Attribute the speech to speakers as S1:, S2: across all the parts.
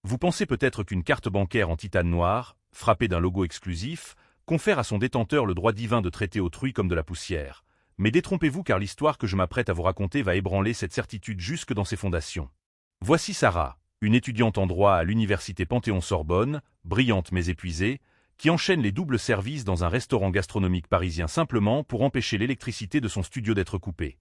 S1: Vous pensez peut-être qu'une carte bancaire en titane noir, frappée d'un logo exclusif, confère à son détenteur le droit divin de traiter autrui comme de la poussière. Mais détrompez-vous car l'histoire que je m'apprête à vous raconter va ébranler cette certitude jusque dans ses fondations. Voici Sarah, une étudiante en droit à l'université Panthéon-Sorbonne, brillante mais épuisée, qui enchaîne les doubles services dans un restaurant gastronomique parisien simplement pour empêcher l'électricité de son studio d'être coupée.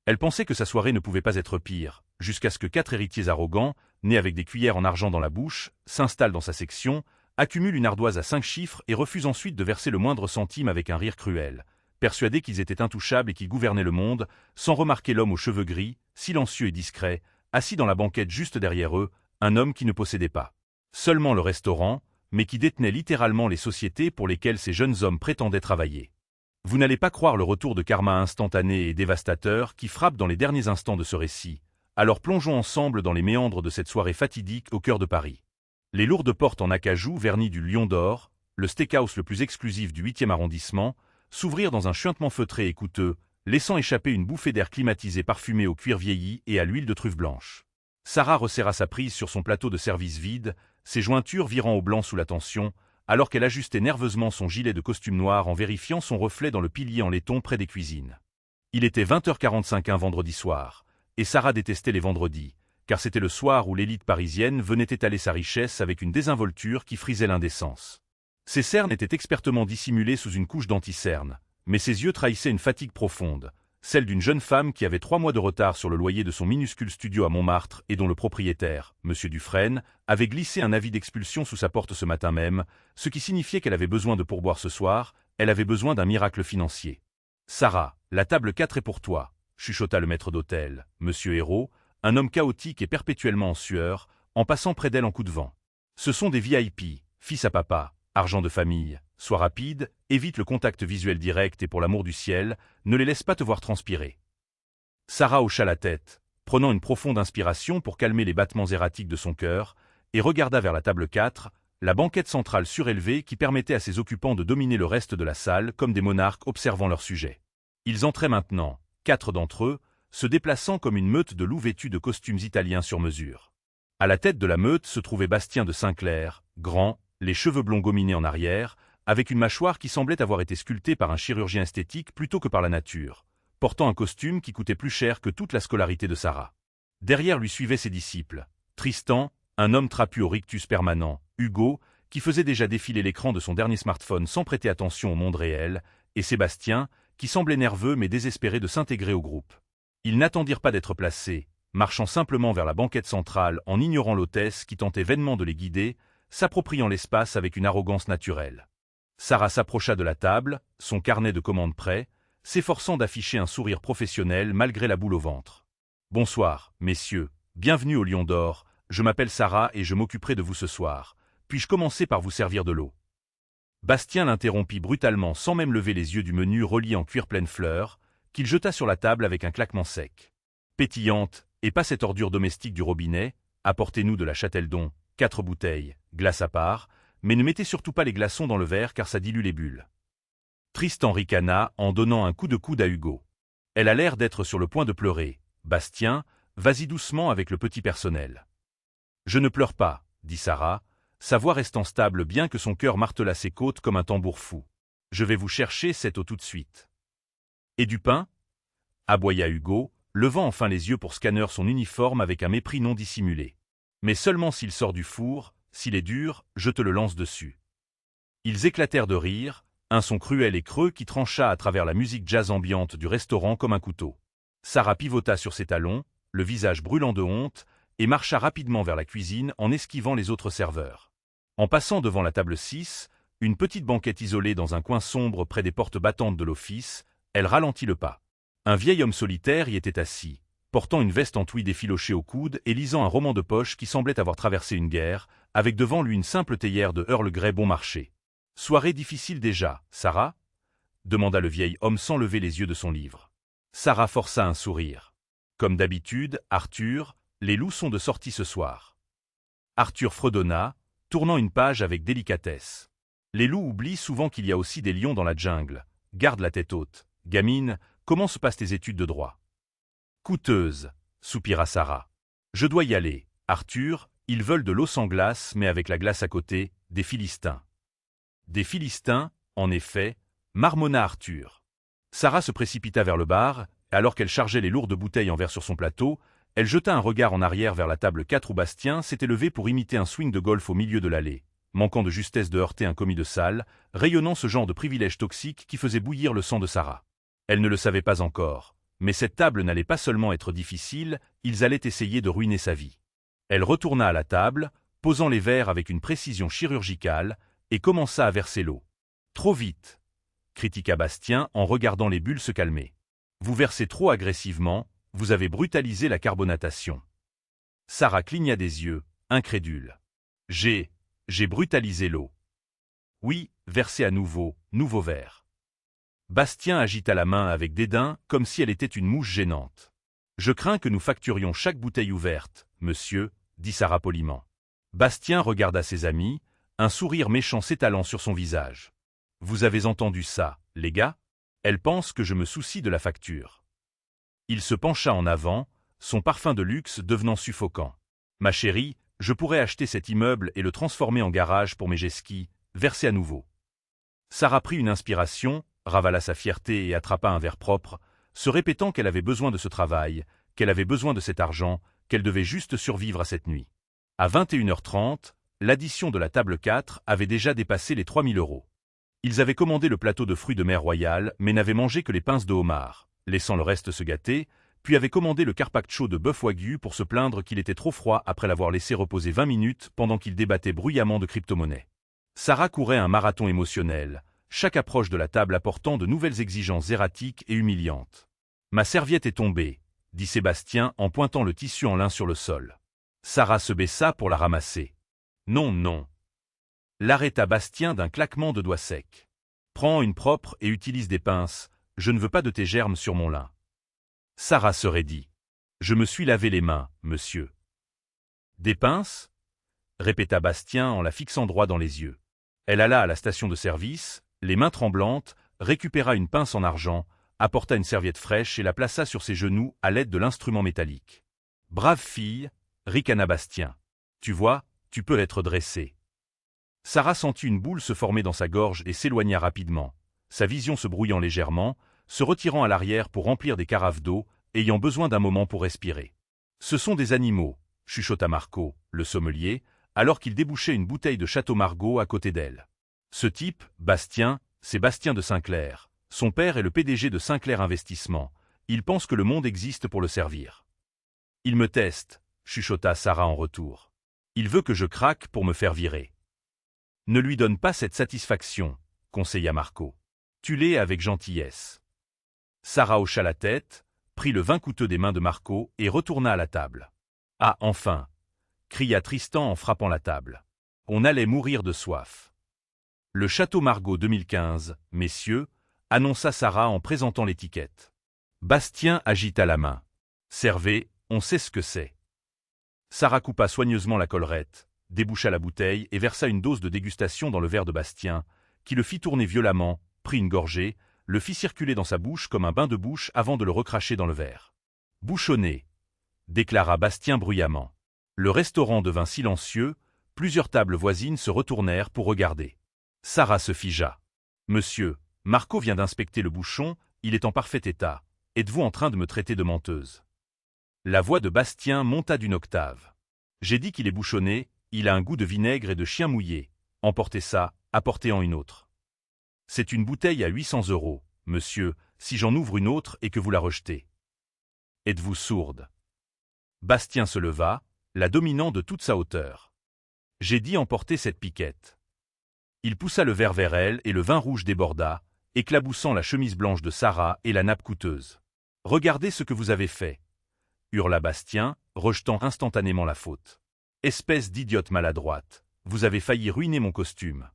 S1: Elle pensait que sa soirée ne pouvait pas être pire, jusqu'à ce que 4 héritiers arrogants, nés avec des cuillères en argent dans la bouche, s'installent dans sa section, accumulent une ardoise à 5 chiffres et refusent ensuite de verser le moindre centime avec un rire cruel, persuadés qu'ils étaient intouchables et qu'ils gouvernaient le monde, sans remarquer l'homme aux cheveux gris, silencieux et discret, assis dans la banquette juste derrière eux, un homme qui ne possédait pas seulement le restaurant, mais qui détenait littéralement les sociétés pour lesquelles ces jeunes hommes prétendaient travailler. Vous n'allez pas croire le retour de karma instantané et dévastateur qui frappe dans les derniers instants de ce récit, alors plongeons ensemble dans les méandres de cette soirée fatidique au cœur de Paris. Les lourdes portes en acajou vernies du Lion d'Or, le steakhouse le plus exclusif du 8e arrondissement, s'ouvrirent dans un chuintement feutré et coûteux, laissant échapper une bouffée d'air climatisé parfumé au cuir vieilli et à l'huile de truffe blanche. Sarah resserra sa prise sur son plateau de service vide, ses jointures virant au blanc sous la tension, alors qu'elle ajustait nerveusement son gilet de costume noir en vérifiant son reflet dans le pilier en laiton près des cuisines. Il était 20h45 un vendredi soir, et Sarah détestait les vendredis, car c'était le soir où l'élite parisienne venait étaler sa richesse avec une désinvolture qui frisait l'indécence. Ses cernes étaient expertement dissimulées sous une couche d'anti-cernes, mais ses yeux trahissaient une fatigue profonde, celle d'une jeune femme qui avait 3 mois de retard sur le loyer de son minuscule studio à Montmartre et dont le propriétaire, M. Dufresne, avait glissé un avis d'expulsion sous sa porte ce matin même, ce qui signifiait qu'elle avait besoin de pourboire ce soir, elle avait besoin d'un miracle financier. « Sarah, la table 4 est pour toi », chuchota le maître d'hôtel, M. Hérault, un homme chaotique et perpétuellement en sueur, en passant près d'elle en coup de vent. « Ce sont des VIP, fils à papa, argent de famille. Sois rapide, évite le contact visuel direct et pour l'amour du ciel, ne les laisse pas te voir transpirer. » Sarah hocha la tête, prenant une profonde inspiration pour calmer les battements erratiques de son cœur, et regarda vers la table 4, la banquette centrale surélevée qui permettait à ses occupants de dominer le reste de la salle comme des monarques observant leur sujet. Ils entraient maintenant, 4 d'entre eux, se déplaçant comme une meute de loups vêtus de costumes italiens sur mesure. À la tête de la meute se trouvait Bastien de Sinclair, grand, les cheveux blonds gominés en arrière, avec une mâchoire qui semblait avoir été sculptée par un chirurgien esthétique plutôt que par la nature, portant un costume qui coûtait plus cher que toute la scolarité de Sarah. Derrière lui suivaient ses disciples, Tristan, un homme trapu au rictus permanent, Hugo, qui faisait déjà défiler l'écran de son dernier smartphone sans prêter attention au monde réel, et Sébastien, qui semblait nerveux mais désespéré de s'intégrer au groupe. Ils n'attendirent pas d'être placés, marchant simplement vers la banquette centrale en ignorant l'hôtesse qui tentait vainement de les guider, s'appropriant l'espace avec une arrogance naturelle. Sarah s'approcha de la table, son carnet de commandes prêt, s'efforçant d'afficher un sourire professionnel malgré la boule au ventre. « Bonsoir, messieurs, bienvenue au Lion d'Or, je m'appelle Sarah et je m'occuperai de vous ce soir. Puis-je commencer par vous servir de l'eau ?» Bastien l'interrompit brutalement sans même lever les yeux du menu relié en cuir pleine fleur, qu'il jeta sur la table avec un claquement sec. « Pétillante, et pas cette ordure domestique du robinet, apportez-nous de la Châteldon, 4 bouteilles, glace à part, mais ne mettez surtout pas les glaçons dans le verre car ça dilue les bulles. » Tristan ricana en donnant un coup de coude à Hugo. « Elle a l'air d'être sur le point de pleurer. Bastien, vas-y doucement avec le petit personnel. »« Je ne pleure pas, » dit Sarah, sa voix restant stable bien que son cœur martelât ses côtes comme un tambour fou. « Je vais vous chercher cette eau tout de suite. »« Et du pain ?» aboya Hugo, levant enfin les yeux pour scanner son uniforme avec un mépris non dissimulé. « Mais seulement s'il sort du four, s'il est dur, je te le lance dessus. » Ils éclatèrent de rire, un son cruel et creux qui trancha à travers la musique jazz ambiante du restaurant comme un couteau. Sarah pivota sur ses talons, le visage brûlant de honte, et marcha rapidement vers la cuisine en esquivant les autres serveurs. En passant devant la table 6, une petite banquette isolée dans un coin sombre près des portes battantes de l'office, elle ralentit le pas. Un vieil homme solitaire y était assis, portant une veste en tweed effilochée au coude et lisant un roman de poche qui semblait avoir traversé une guerre, avec devant lui une simple théière de Earl Grey bon marché. « Soirée difficile déjà, Sarah ?» demanda le vieil homme sans lever les yeux de son livre. Sarah força un sourire. Comme d'habitude, Arthur, les loups sont de sortie ce soir. Arthur fredonna, tournant une page avec délicatesse. Les loups oublient souvent qu'il y a aussi des lions dans la jungle. Garde la tête haute. Gamine, comment se passent tes études de droit ? Coûteuse, soupira Sarah. Je dois y aller, Arthur, Ils veulent de l'eau sans glace, mais avec la glace à côté, des Philistins. Des Philistins, en effet, marmonna Arthur. Sarah se précipita vers le bar, et alors qu'elle chargeait les lourdes bouteilles en verre sur son plateau, elle jeta un regard en arrière vers la table 4 où Bastien s'était levé pour imiter un swing de golf au milieu de l'allée, manquant de justesse de heurter un commis de salle, rayonnant ce genre de privilège toxique qui faisait bouillir le sang de Sarah. Elle ne le savait pas encore, mais cette table n'allait pas seulement être difficile, ils allaient essayer de ruiner sa vie. Elle retourna à la table, posant les verres avec une précision chirurgicale, et commença à verser l'eau. « Trop vite !» critiqua Bastien en regardant les bulles se calmer. « Vous versez trop agressivement, vous avez brutalisé la carbonatation. » Sarah cligna des yeux, incrédule. « J'ai brutalisé l'eau. » « Oui, versez à nouveau, nouveau verre. » Bastien agita la main avec dédain, comme si elle était une mouche gênante. « Je crains que nous facturions chaque bouteille ouverte, monsieur, » dit Sarah poliment. Bastien regarda ses amis, un sourire méchant s'étalant sur son visage. « Vous avez entendu ça, les gars? Elle pense que je me soucie de la facture. » Il se pencha en avant, son parfum de luxe devenant suffocant. « Ma chérie, je pourrais acheter cet immeuble et le transformer en garage pour mes jet-skis, verser à nouveau. » Sarah prit une inspiration, ravala sa fierté et attrapa un verre propre, se répétant qu'elle avait besoin de ce travail, qu'elle avait besoin de cet argent, qu'elle devait juste survivre à cette nuit. À 21h30, l'addition de la table 4 avait déjà dépassé les 3000 €. Ils avaient commandé le plateau de fruits de mer royal, mais n'avaient mangé que les pinces de homard, laissant le reste se gâter, puis avaient commandé le carpaccio de bœuf wagyu pour se plaindre qu'il était trop froid après l'avoir laissé reposer 20 minutes pendant qu'ils débattaient bruyamment de crypto-monnaies. Sarah courait un marathon émotionnel, chaque approche de la table apportant de nouvelles exigences erratiques et humiliantes. « Ma serviette est tombée », dit Sébastien en pointant le tissu en lin sur le sol. Sarah se baissa pour la ramasser. « Non, non. » L'arrêta Bastien d'un claquement de doigts secs. « Prends une propre et utilise des pinces, je ne veux pas de tes germes sur mon lin. » Sarah se raidit. « Je me suis lavé les mains, monsieur. »« Des pinces ?» répéta Bastien en la fixant droit dans les yeux. Elle alla à la station de service, les mains tremblantes, récupéra une pince en argent, apporta une serviette fraîche et la plaça sur ses genoux à l'aide de l'instrument métallique. « Brave fille !» ricana Bastien. « Tu vois, tu peux être dressée. » Sarah sentit une boule se former dans sa gorge et s'éloigna rapidement, sa vision se brouillant légèrement, se retirant à l'arrière pour remplir des carafes d'eau, ayant besoin d'un moment pour respirer. « Ce sont des animaux », chuchota Marco, le sommelier, alors qu'il débouchait une bouteille de Château Margaux à côté d'elle. Ce type, Bastien, c'est Bastien de Sinclair. Son père est le PDG de Sinclair Investissement. Il pense que le monde existe pour le servir. Il me teste, chuchota Sarah en retour. Il veut que je craque pour me faire virer. Ne lui donne pas cette satisfaction, conseilla Marco. Tue-les avec gentillesse. Sarah hocha la tête, prit le vin coûteux des mains de Marco et retourna à la table. Ah, enfin! Cria Tristan en frappant la table. On allait mourir de soif. Le Château Margaux 2015, messieurs, annonça Sarah en présentant l'étiquette. Bastien agita la main. Servez, on sait ce que c'est. Sarah coupa soigneusement la collerette, déboucha la bouteille et versa une dose de dégustation dans le verre de Bastien, qui le fit tourner violemment, prit une gorgée, le fit circuler dans sa bouche comme un bain de bouche avant de le recracher dans le verre. Bouchonné, déclara Bastien bruyamment. Le restaurant devint silencieux, plusieurs tables voisines se retournèrent pour regarder. Sarah se figea. « Monsieur, Marco vient d'inspecter le bouchon, il est en parfait état. Êtes-vous en train de me traiter de menteuse ?» La voix de Bastien monta d'une octave. « J'ai dit qu'il est bouchonné, il a un goût de vinaigre et de chien mouillé. Emportez ça, apportez-en une autre. C'est une bouteille à 800 €, monsieur, si j'en ouvre une autre et que vous la rejetez. Êtes-vous sourde ?» Bastien se leva, la dominant de toute sa hauteur. « J'ai dit emporter cette piquette. » Il poussa le verre vers elle et le vin rouge déborda, éclaboussant la chemise blanche de Sarah et la nappe coûteuse. « Regardez ce que vous avez fait !» hurla Bastien, rejetant instantanément la faute. « Espèce d'idiote maladroite, vous avez failli ruiner mon costume. »«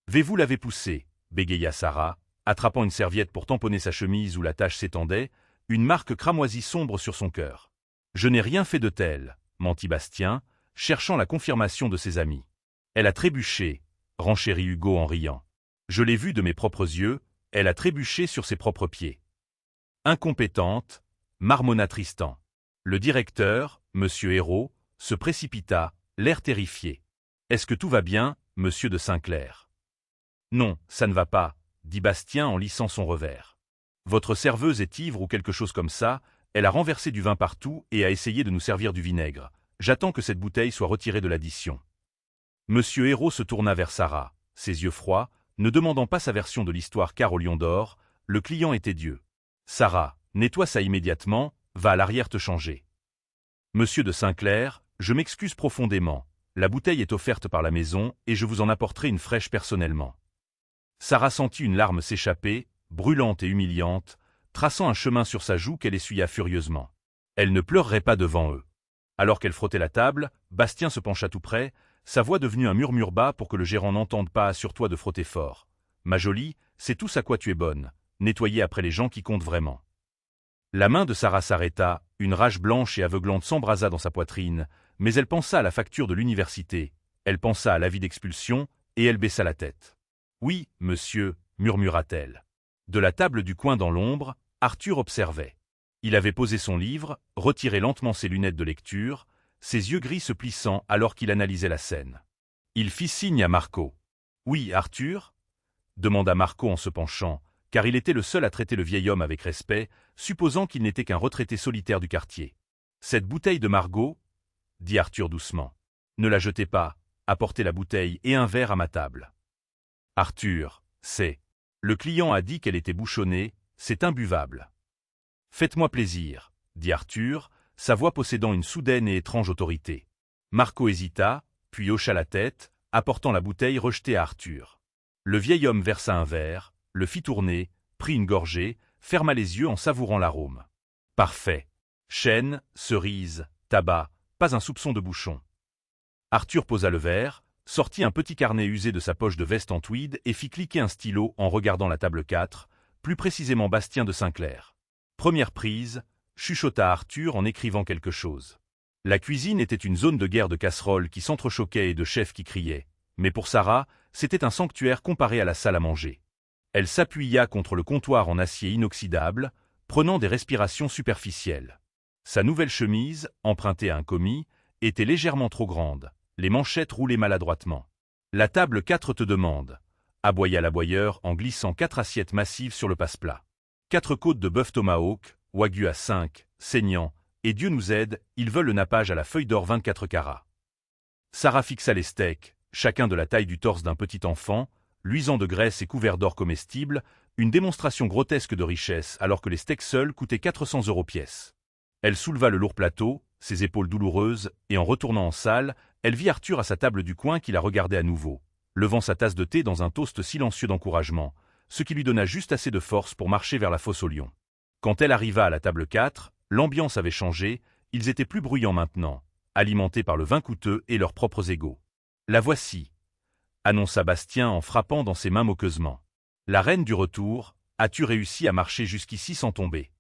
S1: Vais-vous l'avez poussé ?» bégaya Sarah, attrapant une serviette pour tamponner sa chemise où la tache s'étendait, une marque cramoisie sombre sur son cœur. « Je n'ai rien fait de tel !» mentit Bastien, cherchant la confirmation de ses amis. « Elle a trébuché, » renchérit Hugo en riant. « Je l'ai vue de mes propres yeux, elle a trébuché sur ses propres pieds. »« Incompétente, » marmonna Tristan. Le directeur, Monsieur Hérault, se précipita, l'air terrifié. « Est-ce que tout va bien, monsieur de Saint-Clair ?»« Non, ça ne va pas, » dit Bastien en lissant son revers. « Votre serveuse est ivre ou quelque chose comme ça, elle a renversé du vin partout et a essayé de nous servir du vinaigre. J'attends que cette bouteille soit retirée de l'addition. » Monsieur Hérault se tourna vers Sarah, ses yeux froids, ne demandant pas sa version de l'histoire car au Lion d'Or, le client était Dieu. « Sarah, nettoie ça immédiatement, va à l'arrière te changer. »« Monsieur de Saint-Clair, je m'excuse profondément. La bouteille est offerte par la maison et je vous en apporterai une fraîche personnellement. » Sarah sentit une larme s'échapper, brûlante et humiliante, traçant un chemin sur sa joue qu'elle essuya furieusement. Elle ne pleurerait pas devant eux. Alors qu'elle frottait la table, Bastien se pencha tout près, sa voix devenue un murmure bas pour que le gérant n'entende pas. « Assure-toi de frotter fort. Ma jolie, c'est tout à quoi tu es bonne, nettoyer après les gens qui comptent vraiment. » La main de Sarah s'arrêta, une rage blanche et aveuglante s'embrasa dans sa poitrine, mais elle pensa à la facture de l'université, elle pensa à l'avis d'expulsion, et elle baissa la tête. « Oui, monsieur, » murmura-t-elle. De la table du coin dans l'ombre, Arthur observait. Il avait posé son livre, retiré lentement ses lunettes de lecture, ses yeux gris se plissant alors qu'il analysait la scène. Il fit signe à Marco. « Oui, Arthur ?» demanda Marco en se penchant, car il était le seul à traiter le vieil homme avec respect, supposant qu'il n'était qu'un retraité solitaire du quartier. « Cette bouteille de Margot ?» dit Arthur doucement. « Ne la jetez pas, apportez la bouteille et un verre à ma table. » « Arthur, c'est... Le client a dit qu'elle était bouchonnée, c'est imbuvable. »« Faites-moi plaisir, » dit Arthur, sa voix possédant une soudaine et étrange autorité. Marco hésita, puis hocha la tête, apportant la bouteille rejetée à Arthur. Le vieil homme versa un verre, le fit tourner, prit une gorgée, ferma les yeux en savourant l'arôme. Parfait. Chêne, cerise, tabac, pas un soupçon de bouchon. Arthur posa le verre, sortit un petit carnet usé de sa poche de veste en tweed et fit cliquer un stylo en regardant la table 4, plus précisément Bastien de Saint-Clair. Première prise, chuchota Arthur en écrivant quelque chose. La cuisine était une zone de guerre de casseroles qui s'entrechoquaient et de chefs qui criaient, mais pour Sarah, c'était un sanctuaire comparé à la salle à manger. Elle s'appuya contre le comptoir en acier inoxydable, prenant des respirations superficielles. Sa nouvelle chemise, empruntée à un commis, était légèrement trop grande, les manchettes roulaient maladroitement. « La table 4 te demande », aboya l'aboyeur en glissant 4 assiettes massives sur le passe-plat. 4 côtes de bœuf tomahawk, wagyu à 5, saignant, et Dieu nous aide, ils veulent le nappage à la feuille d'or 24 carats. Sarah fixa les steaks, chacun de la taille du torse d'un petit enfant, luisant de graisse et couvert d'or comestible, une démonstration grotesque de richesse alors que les steaks seuls coûtaient 400 € pièce. Elle souleva le lourd plateau, ses épaules douloureuses, et en retournant en salle, elle vit Arthur à sa table du coin qui la regardait à nouveau, levant sa tasse de thé dans un toast silencieux d'encouragement, ce qui lui donna juste assez de force pour marcher vers la fosse au lion. Quand elle arriva à la table 4, l'ambiance avait changé, ils étaient plus bruyants maintenant, alimentés par le vin coûteux et leurs propres égos. « La voici », annonça Bastien en frappant dans ses mains moqueusement. « La reine du retour, as-tu réussi à marcher jusqu'ici sans tomber ?»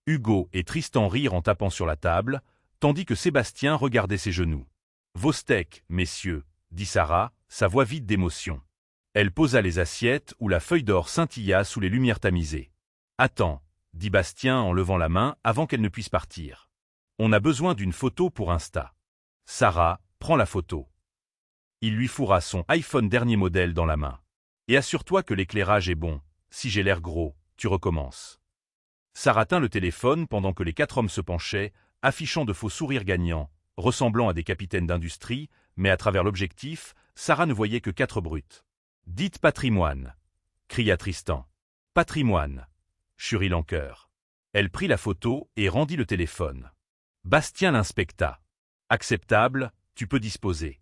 S1: Hugo et Tristan rirent en tapant sur la table, tandis que Sébastien regardait ses genoux. « Vos steaks, messieurs, » dit Sarah, sa voix vide d'émotion. Elle posa les assiettes où la feuille d'or scintilla sous les lumières tamisées. « Attends, » dit Bastien en levant la main avant qu'elle ne puisse partir. « On a besoin d'une photo pour Insta. » Sarah, prends la photo. Il lui fourra son iPhone dernier modèle dans la main. « Et assure-toi que l'éclairage est bon, si j'ai l'air gros, tu recommences. » Sarah tint le téléphone pendant que les 4 hommes se penchaient, affichant de faux sourires gagnants, ressemblant à des capitaines d'industrie, mais à travers l'objectif, Sarah ne voyait que 4 brutes. « Dites patrimoine !» cria Tristan. « Patrimoine !» churit Lanqueur. Elle prit la photo et rendit le téléphone. Bastien l'inspecta. « Acceptable, tu peux disposer. »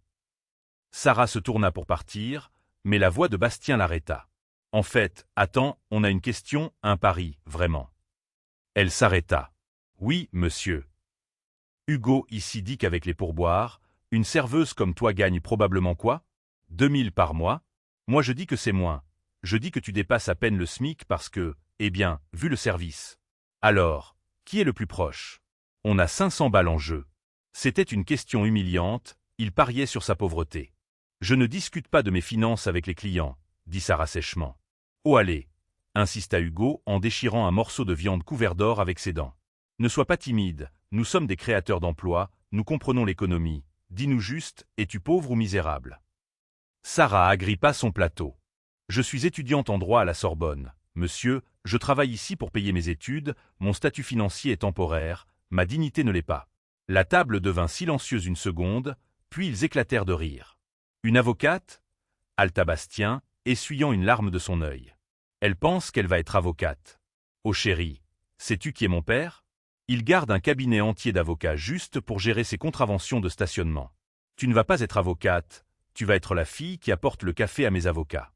S1: Sarah se tourna pour partir, mais la voix de Bastien l'arrêta. « En fait, attends, on a une question, un pari, vraiment. » Elle s'arrêta. « Oui, monsieur. » Hugo ici dit qu'avec les pourboires, une serveuse comme toi gagne probablement quoi? 2000 par mois? Moi je dis que c'est moins. Je dis que tu dépasses à peine le SMIC parce que, eh bien, vu le service. Alors, qui est le plus proche? On a 500 balles en jeu. C'était une question humiliante, il pariait sur sa pauvreté. Je ne discute pas de mes finances avec les clients, dit Sarah sèchement. Oh allez, insista Hugo en déchirant un morceau de viande couvert d'or avec ses dents. Ne sois pas timide, nous sommes des créateurs d'emplois, nous comprenons l'économie, dis-nous juste, es-tu pauvre ou misérable? Sarah agrippa son plateau. Je suis étudiante en droit à la Sorbonne. Monsieur, je travaille ici pour payer mes études, mon statut financier est temporaire, ma dignité ne l'est pas. La table devint silencieuse une seconde, puis ils éclatèrent de rire. Une avocate? Halta Bastien, essuyant une larme de son œil. Elle pense qu'elle va être avocate. Oh chérie, sais-tu qui est mon père? Il garde un cabinet entier d'avocats juste pour gérer ses contraventions de stationnement. Tu ne vas pas être avocate, tu vas être la fille qui apporte le café à mes avocats.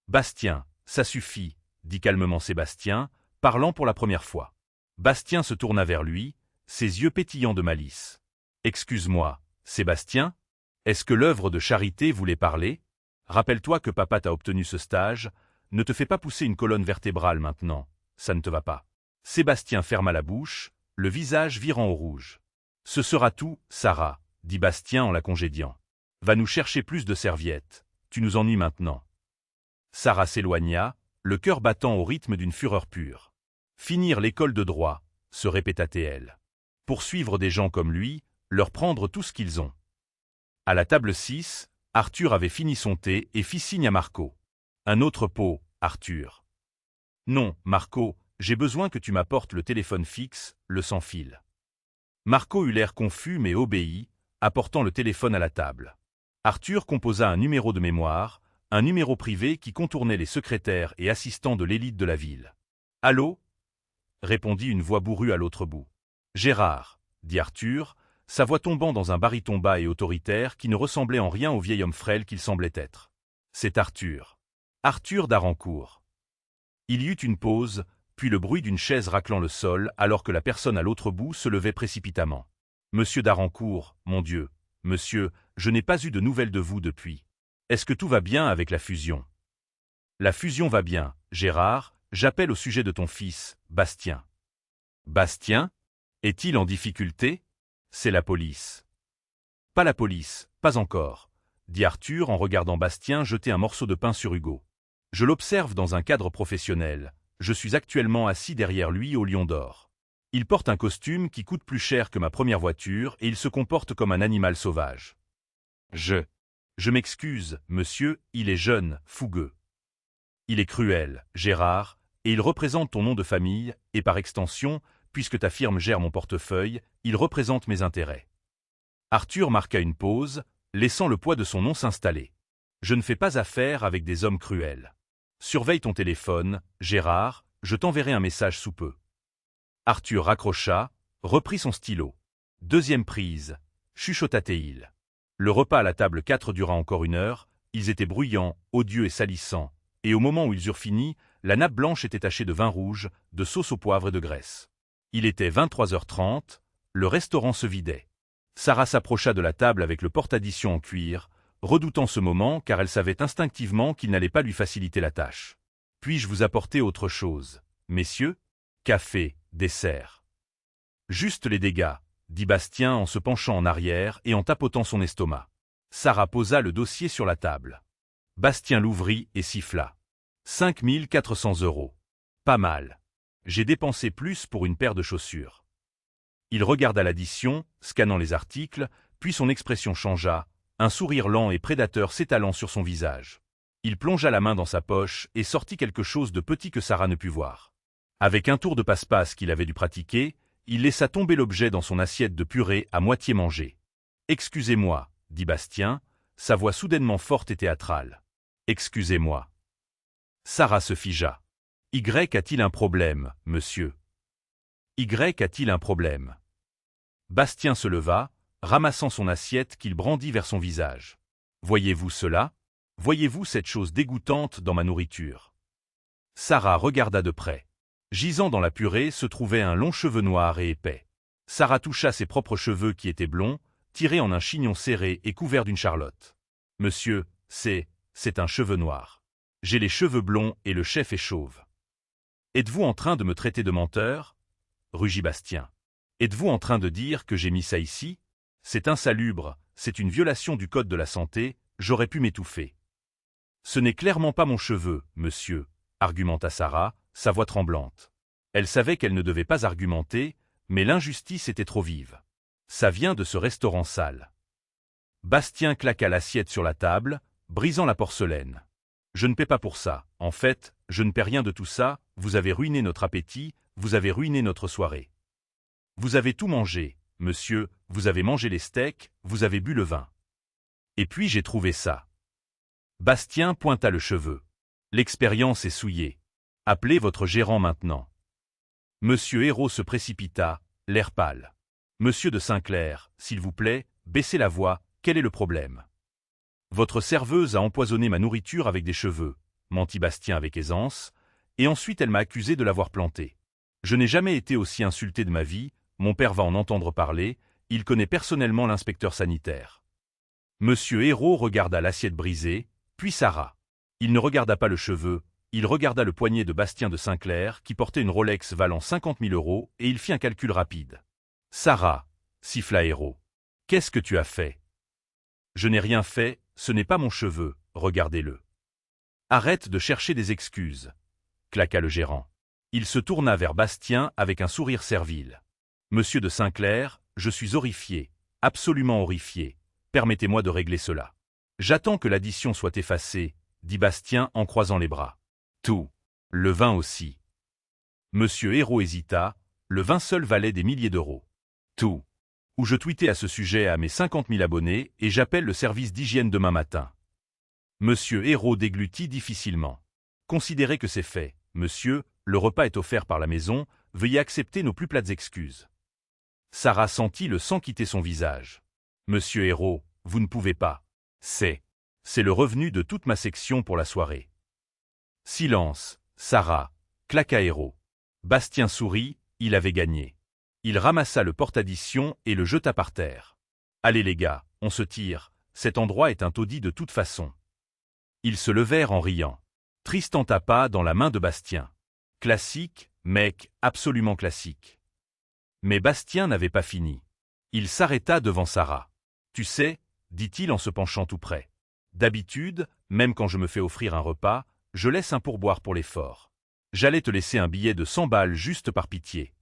S1: Bastien, ça suffit, dit calmement Sébastien, parlant pour la première fois. Bastien se tourna vers lui, ses yeux pétillants de malice. Excuse-moi, Sébastien? Est-ce que l'œuvre de charité voulait parler? Rappelle-toi que papa t'a obtenu ce stage, ne te fais pas pousser une colonne vertébrale maintenant, ça ne te va pas. Sébastien ferma la bouche, le visage virant au rouge. Ce sera tout, Sarah, dit Bastien en la congédiant. Va nous chercher plus de serviettes, tu nous ennuies maintenant. Sarah s'éloigna, le cœur battant au rythme d'une fureur pure. Finir l'école de droit, se répéta-t-elle. Poursuivre des gens comme lui, leur prendre tout ce qu'ils ont. À la table 6, Arthur avait fini son thé et fit signe à Marco. Un autre pot, Arthur. Non, Marco, j'ai besoin que tu m'apportes le téléphone fixe, le sans fil. Marco eut l'air confus mais obéit, apportant le téléphone à la table. Arthur composa un numéro de mémoire, un numéro privé qui contournait les secrétaires et assistants de l'élite de la ville. « Allô » répondit une voix bourrue à l'autre bout. « Gérard » dit Arthur, sa voix tombant dans un baryton bas et autoritaire qui ne ressemblait en rien au vieil homme frêle qu'il semblait être. « C'est Arthur. Arthur d'Arancourt. » Il y eut une pause, puis le bruit d'une chaise raclant le sol alors que la personne à l'autre bout se levait précipitamment. « Monsieur d'Arancourt, mon Dieu, monsieur, je n'ai pas eu de nouvelles de vous depuis. Est-ce que tout va bien avec la fusion? » La fusion va bien, Gérard, j'appelle au sujet de ton fils, Bastien. Bastien? Est-il en difficulté? C'est la police. Pas la police, pas encore, dit Arthur en regardant Bastien jeter un morceau de pain sur Hugo. Je l'observe dans un cadre professionnel, je suis actuellement assis derrière lui au Lion d'Or. Il porte un costume qui coûte plus cher que ma première voiture et il se comporte comme un animal sauvage. Je m'excuse, monsieur, il est jeune, fougueux. Il est cruel, Gérard, et il représente ton nom de famille, et par extension, puisque ta firme gère mon portefeuille, il représente mes intérêts. Arthur marqua une pause, laissant le poids de son nom s'installer. Je ne fais pas affaire avec des hommes cruels. Surveille ton téléphone, Gérard, je t'enverrai un message sous peu. Arthur raccrocha, reprit son stylo. Deuxième prise, chuchota-t-il. Le repas à la table 4 dura encore 1 heure, ils étaient bruyants, odieux et salissants, et au moment où ils eurent fini, la nappe blanche était tachée de vin rouge, de sauce au poivre et de graisse. Il était 23h30, le restaurant se vidait. Sarah s'approcha de la table avec le porte-addition en cuir, redoutant ce moment car elle savait instinctivement qu'il n'allait pas lui faciliter la tâche. « Puis-je vous apporter autre chose, messieurs? Café, dessert. » Juste les dégâts, dit Bastien en se penchant en arrière et en tapotant son estomac. Sarah posa le dossier sur la table. Bastien l'ouvrit et siffla. 5 400 €. Pas mal. J'ai dépensé plus pour une paire de chaussures. Il regarda l'addition, scannant les articles, puis son expression changea, un sourire lent et prédateur s'étalant sur son visage. Il plongea la main dans sa poche et sortit quelque chose de petit que Sarah ne put voir. Avec un tour de passe-passe qu'il avait dû pratiquer, il laissa tomber l'objet dans son assiette de purée à moitié mangée. « Excusez-moi, » dit Bastien, sa voix soudainement forte et théâtrale. « Excusez-moi. » Sarah se figea. « Y a-t-il un problème, monsieur? Y a-t-il un problème? » Bastien se leva, ramassant son assiette qu'il brandit vers son visage. « Voyez-vous cela? Voyez-vous cette chose dégoûtante dans ma nourriture? » Sarah regarda de près. Gisant dans la purée se trouvait un long cheveu noir et épais. Sarah toucha ses propres cheveux qui étaient blonds, tirés en un chignon serré et couvert d'une charlotte. « Monsieur, c'est un cheveu noir. J'ai les cheveux blonds et le chef est chauve. » « Êtes-vous en train de me traiter de menteur? » rugit Bastien. « Êtes-vous en train de dire que j'ai mis ça ici? C'est insalubre, c'est une violation du code de la santé, j'aurais pu m'étouffer. »« Ce n'est clairement pas mon cheveu, monsieur, » argumenta Sarah, sa voix tremblante. Elle savait qu'elle ne devait pas argumenter, mais l'injustice était trop vive. « Ça vient de ce restaurant sale. » Bastien claqua l'assiette sur la table, brisant la porcelaine. Je ne paie pas pour ça. En fait, je ne paie rien de tout ça, vous avez ruiné notre appétit, vous avez ruiné notre soirée. Vous avez tout mangé, monsieur, vous avez mangé les steaks, vous avez bu le vin. Et puis j'ai trouvé ça. Bastien pointa le cheveu. L'expérience est souillée. Appelez votre gérant maintenant. Monsieur Hérault se précipita, l'air pâle. Monsieur de Saint-Clair, s'il vous plaît, baissez la voix, quel est le problème? Votre serveuse a empoisonné ma nourriture avec des cheveux, mentit Bastien avec aisance, et ensuite elle m'a accusé de l'avoir planté. Je n'ai jamais été aussi insulté de ma vie, mon père va en entendre parler, il connaît personnellement l'inspecteur sanitaire. Monsieur Hérault regarda l'assiette brisée, puis Sarah. Il ne regarda pas le cheveu, il regarda le poignet de Bastien de Saint-Clair qui portait une Rolex valant 50 000 € et il fit un calcul rapide. Sarah, siffla Hérault. Qu'est-ce que tu as fait? Je n'ai rien fait, ce n'est pas mon cheveu, regardez-le. Arrête de chercher des excuses, claqua le gérant. Il se tourna vers Bastien avec un sourire servile. Monsieur de Saint-Clair, je suis horrifié, absolument horrifié. Permettez-moi de régler cela. J'attends que l'addition soit effacée, dit Bastien en croisant les bras. Tout. Le vin aussi. Monsieur Hérault hésita, le vin seul valait des milliers d'euros. Tout. Ou je tweetais à ce sujet à mes 50 000 abonnés et j'appelle le service d'hygiène demain matin. Monsieur Hérault déglutit difficilement. Considérez que c'est fait, monsieur, le repas est offert par la maison, veuillez accepter nos plus plates excuses. Sarah sentit le sang quitter son visage. Monsieur Hérault, vous ne pouvez pas. C'est le revenu de toute ma section pour la soirée. Silence, Sarah, claqua Hérault. Bastien sourit, il avait gagné. Il ramassa le porte-addition et le jeta par terre. Allez les gars, on se tire, cet endroit est un taudis de toute façon. Ils se levèrent en riant. Tristan tapa dans la main de Bastien. Classique, mec, absolument classique. Mais Bastien n'avait pas fini. Il s'arrêta devant Sarah. Tu sais, dit-il en se penchant tout près. D'habitude, même quand je me fais offrir un repas, je laisse un pourboire pour l'effort. J'allais te laisser un billet de 100 balles juste par pitié.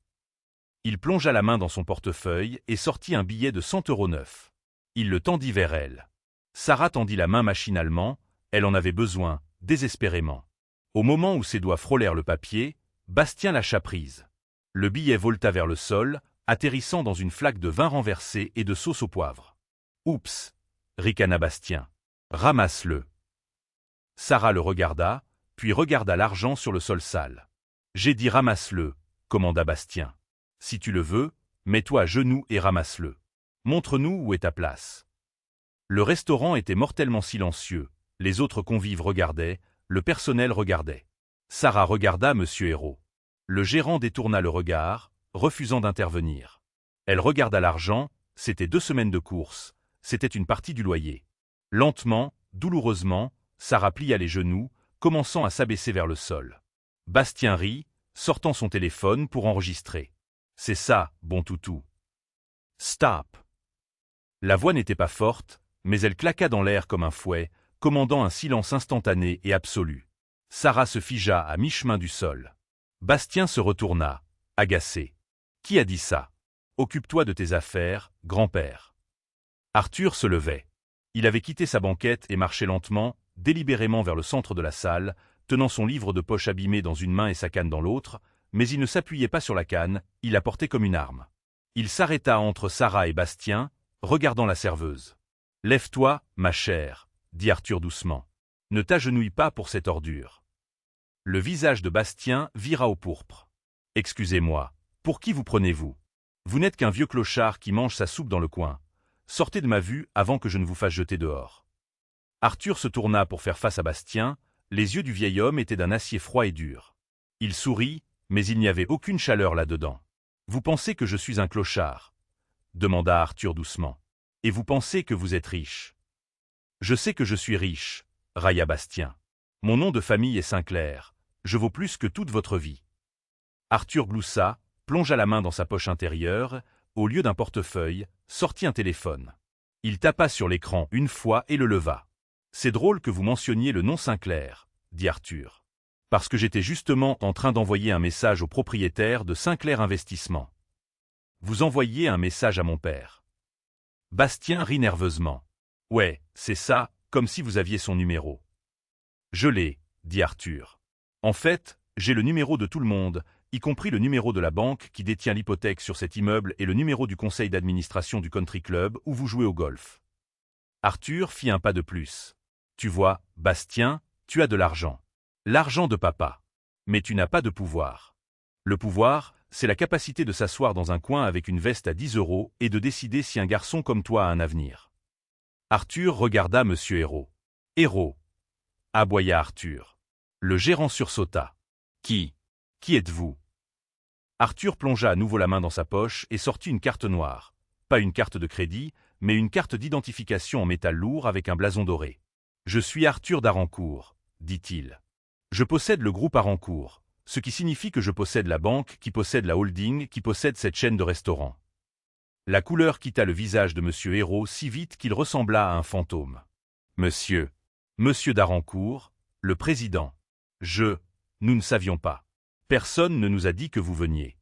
S1: Il plongea la main dans son portefeuille et sortit un billet de 100 € neuf. Il le tendit vers elle. Sarah tendit la main machinalement, elle en avait besoin, désespérément. Au moment où ses doigts frôlèrent le papier, Bastien lâcha prise. Le billet volta vers le sol, atterrissant dans une flaque de vin renversé et de sauce au poivre. Oups, ricana Bastien. Ramasse-le. Sarah le regarda, puis regarda l'argent sur le sol sale. J'ai dit ramasse-le, commanda Bastien. Si tu le veux, mets-toi à genoux et ramasse-le. Montre-nous où est ta place. Le restaurant était mortellement silencieux, les autres convives regardaient, le personnel regardait. Sarah regarda Monsieur Hérault. Le gérant détourna le regard, refusant d'intervenir. Elle regarda l'argent, c'était 2 semaines de course, c'était une partie du loyer. Lentement, douloureusement, Sarah plia les genoux, commençant à s'abaisser vers le sol. Bastien rit, sortant son téléphone pour enregistrer. C'est ça, bon toutou. Stop. La voix n'était pas forte, mais elle claqua dans l'air comme un fouet, commandant un silence instantané et absolu. Sarah se figea à mi-chemin du sol. Bastien se retourna, agacé. Qui a dit ça? Occupe-toi de tes affaires, grand-père. Arthur se levait. Il avait quitté sa banquette et marchait lentement, délibérément vers le centre de la salle, tenant son livre de poche abîmé dans une main et sa canne dans l'autre, mais il ne s'appuyait pas sur la canne, il la portait comme une arme. Il s'arrêta entre Sarah et Bastien, regardant la serveuse. « Lève-toi, ma chère, » dit Arthur doucement. « Ne t'agenouille pas pour cette ordure. » Le visage de Bastien vira au pourpre. « Excusez-moi, pour qui vous prenez-vous? Vous n'êtes qu'un vieux clochard qui mange sa soupe dans le coin. Sortez de ma vue avant que je ne vous fasse jeter dehors. » Arthur se tourna pour faire face à Bastien, les yeux du vieil homme étaient d'un acier froid et dur. Il sourit, mais il n'y avait aucune chaleur là-dedans. « Vous pensez que je suis un clochard ?» demanda Arthur doucement. « Et vous pensez que vous êtes riche ?»« Je sais que je suis riche, » railla Bastien. « Mon nom de famille est Saint-Clair. Je vaux plus que toute votre vie. » Arthur gloussa, plongea la main dans sa poche intérieure, au lieu d'un portefeuille, sortit un téléphone. Il tapa sur l'écran une fois et le leva. « C'est drôle que vous mentionniez le nom Saint-Clair, » dit Arthur. « Parce que j'étais justement en train d'envoyer un message au propriétaire de Saint-Clair Investissement. »« Vous envoyiez un message à mon père. » Bastien rit nerveusement. Ouais, c'est ça, comme si vous aviez son numéro. Je l'ai, dit Arthur. En fait, j'ai le numéro de tout le monde, y compris le numéro de la banque qui détient l'hypothèque sur cet immeuble et le numéro du conseil d'administration du country club où vous jouez au golf. Arthur fit un pas de plus. Tu vois, Bastien, tu as de l'argent. L'argent de papa. Mais tu n'as pas de pouvoir. Le pouvoir, c'est la capacité de s'asseoir dans un coin avec une veste à 10 € et de décider si un garçon comme toi a un avenir. Arthur regarda Monsieur Hérault. Hérault, aboya Arthur. Le gérant sursauta. Qui êtes-vous? Arthur plongea à nouveau la main dans sa poche et sortit une carte noire. Pas une carte de crédit, mais une carte d'identification en métal lourd avec un blason doré. Je suis Arthur d'Arancourt, dit-il. Je possède le groupe Arancourt, ce qui signifie que je possède la banque, qui possède la holding, qui possède cette chaîne de restaurants. La couleur quitta le visage de Monsieur Hérault si vite qu'il ressembla à un fantôme. Monsieur d'Arancourt, le président. Nous ne savions pas. Personne ne nous a dit que vous veniez.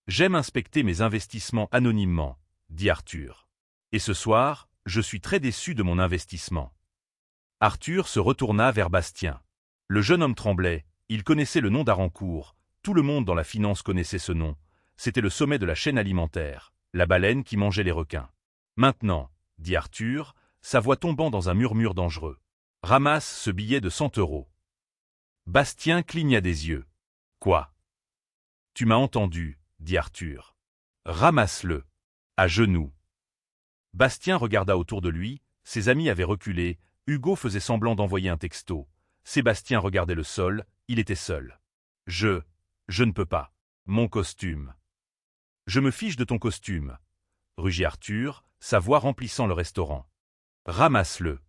S1: J'aime inspecter mes investissements anonymement, dit Arthur. Et ce soir, je suis très déçu de mon investissement. Arthur se retourna vers Bastien. Le jeune homme tremblait, il connaissait le nom d'Arancourt, tout le monde dans la finance connaissait ce nom, c'était le sommet de la chaîne alimentaire, la baleine qui mangeait les requins. Maintenant, dit Arthur, sa voix tombant dans un murmure dangereux. Ramasse ce billet de 100 €. Bastien cligna des yeux. Quoi? Tu m'as entendu, dit Arthur. Ramasse-le. À genoux. Bastien regarda autour de lui, ses amis avaient reculé, Hugo faisait semblant d'envoyer un texto. Sébastien regardait le sol, il était seul. Je ne peux pas. Mon costume. Je me fiche de ton costume, rugit Arthur, sa voix remplissant le restaurant. Ramasse-le.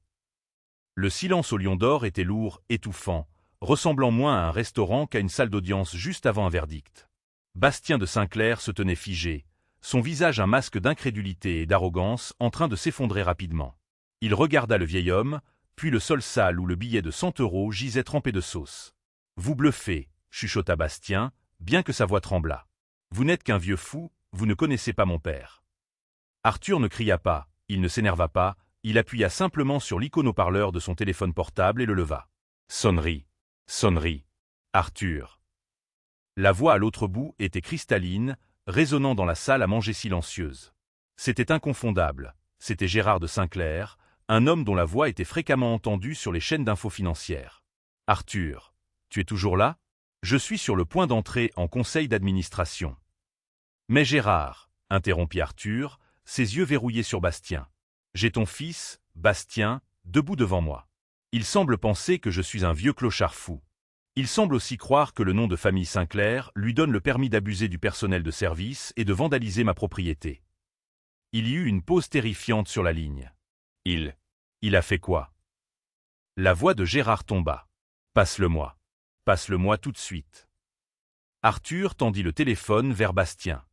S1: Le silence au Lion d'Or était lourd, étouffant, ressemblant moins à un restaurant qu'à une salle d'audience juste avant un verdict. Bastien de Saint-Clair se tenait figé, son visage un masque d'incrédulité et d'arrogance en train de s'effondrer rapidement. Il regarda le vieil homme, puis le sol sale où le billet de 100 € gisait trempé de sauce. « Vous bluffez, » chuchota Bastien, bien que sa voix tremblât. « Vous n'êtes qu'un vieux fou, vous ne connaissez pas mon père. » Arthur ne cria pas, il ne s'énerva pas, il appuya simplement sur l'icône haut-parleur de son téléphone portable et le leva. Sonnerie. Sonnerie. Arthur. La voix à l'autre bout était cristalline, résonnant dans la salle à manger silencieuse. C'était inconfondable, c'était Gérard de Saint-Clair, un homme dont la voix était fréquemment entendue sur les chaînes d'infos financières. « Arthur, tu es toujours là? Je suis sur le point d'entrer en conseil d'administration. » « Mais Gérard, » interrompit Arthur, ses yeux verrouillés sur Bastien. « J'ai ton fils, Bastien, debout devant moi. Il semble penser que je suis un vieux clochard fou. Il semble aussi croire que le nom de famille Saint-Clair lui donne le permis d'abuser du personnel de service et de vandaliser ma propriété. » Il y eut une pause terrifiante sur la ligne. Il a fait quoi? La voix de Gérard tomba. Passe-le-moi. Passe-le-moi tout de suite. Arthur tendit le téléphone vers Bastien.